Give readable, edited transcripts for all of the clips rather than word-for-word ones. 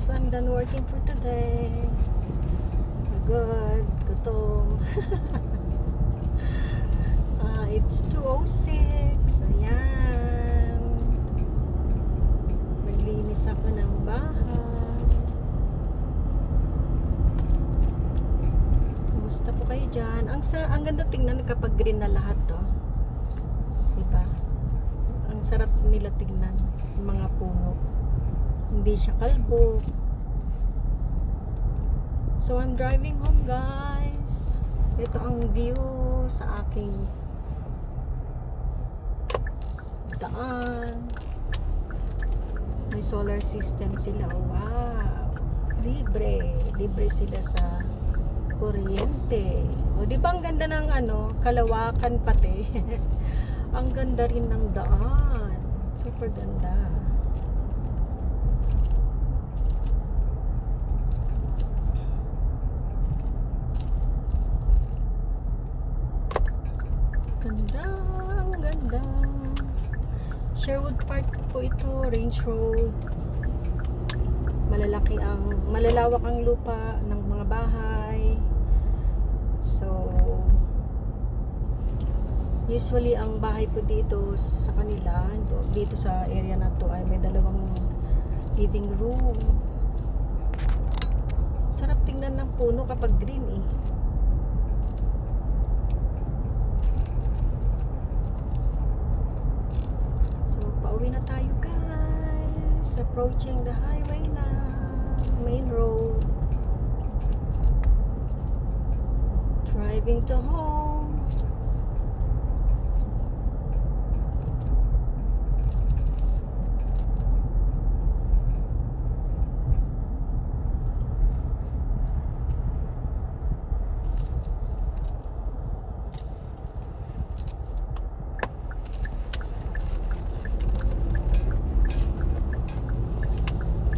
guys, I'm done working for today. Pagod, gutom. It's 2:06. Ayan. Naglinis ako ng bahay. Kumusta po kayo dyan? Ang ganda tingnan kapag green na lahat to. Diba? Ang sarap nila tingnan. Yung mga puno. Hindi siya kalbo. So I'm driving home, guys. Ito ang view sa aking daan. May solar system sila. Wow. Libre sila sa kuryente. O di ba ang ganda ng kalawakan pati. Ang ganda rin ng daan. Super ganda. Ang ganda. Sherwood Park po ito, Range Road. Malalawak ang lupa ng mga bahay. So, usually ang bahay po dito sa kanila, dito sa area na to ay may dalawang living room. Sarap tingnan ng puno kapag green eh. Pauwi na tayo, guys. Approaching the highway na. Main road. Driving to home.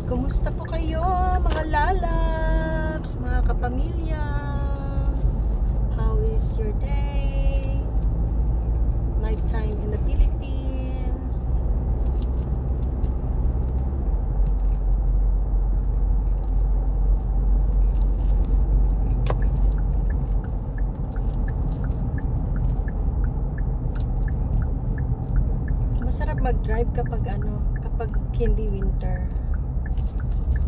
Kumusta po kayo, mga lalabs, mga kapamilya? How is your day? Nighttime in the Philippines. Masarap mag-drive kapag kapag hindi winter.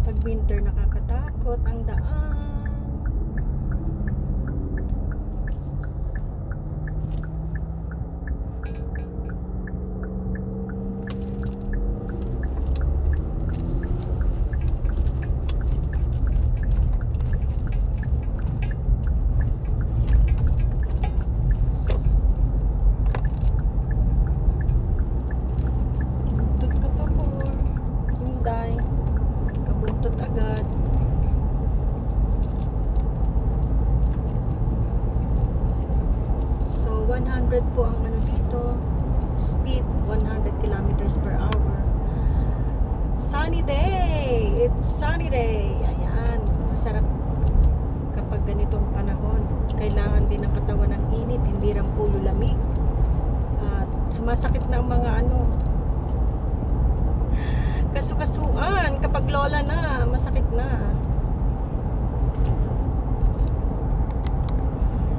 Pag winter, nakakatakot ang daan. Buntot ka pa po. Hyundai. Buntot agad. So 100 po ang dito, speed 100 kilometers per hour. Sunny day. It's sunny day. Ayan, masarap kapag ganitong panahon. Kailangan din ng katawan ng init, hindi lang puro lamig. At sumasakit na ang mga kasukasuan kapag lola na, masakit na.